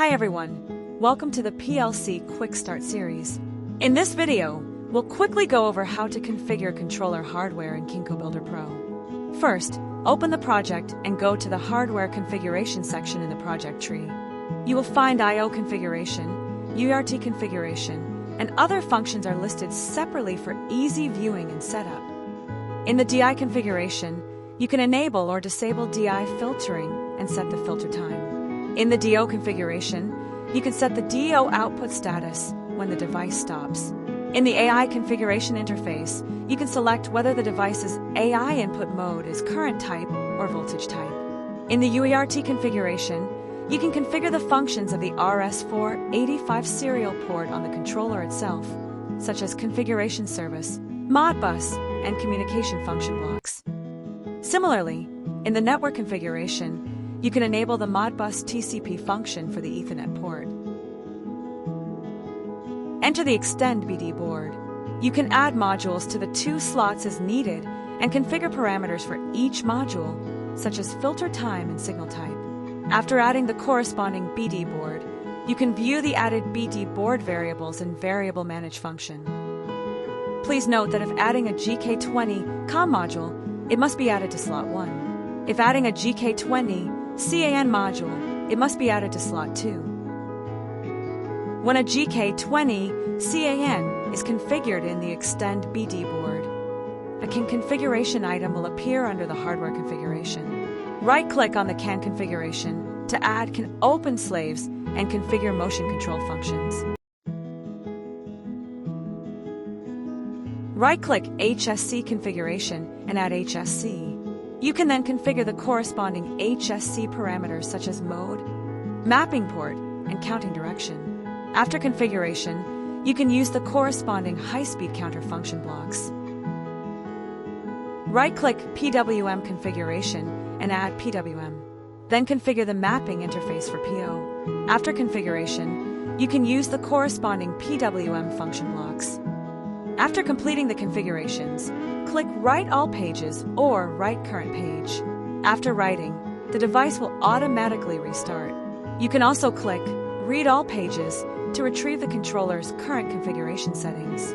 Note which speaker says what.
Speaker 1: Hi everyone, welcome to the PLC Quick Start series. In this video, we'll quickly go over how to configure controller hardware in Kinco BuilderPro. First, open the project and go to the Hardware Configuration section in the project tree. You will find I/O configuration, UART configuration, and other functions are listed separately for easy viewing and setup. In the DI configuration, you can enable or disable DI filtering and set the filter time. In the DO configuration, you can set the DO output status when the device stops. In the AI configuration interface, you can select whether the device's AI input mode is current type or voltage type. In the UART configuration, you can configure the functions of the RS485 serial port on the controller itself, such as configuration service, Modbus, and communication function blocks. Similarly, in the network configuration, you can enable the Modbus TCP function for the Ethernet port. Enter the Extend BD board. You can add modules to the 2 slots as needed and configure parameters for each module, such as filter time and signal type. After adding the corresponding BD board, you can view the added BD board variables in Variable Manage function. Please note that if adding a GK20 COM module, it must be added to slot 1. If adding a GK20 CAN module, it must be added to slot 2. When a GK20 CAN is configured in the Extend BD board, a CAN configuration item will appear under the hardware configuration. Right-click on the CAN configuration to add CANopen slaves and configure motion control functions. Right-click HSC configuration and add HSC. You can then configure the corresponding HSC parameters such as mode, mapping port, and counting direction. After configuration, you can use the corresponding high-speed counter function blocks. Right-click PWM configuration and add PWM. Then configure the mapping interface for PO. After configuration, you can use the corresponding PWM function blocks. After completing the configurations, click Write All Pages or Write Current Page. After writing, the device will automatically restart. You can also click Read All Pages to retrieve the controller's current configuration settings.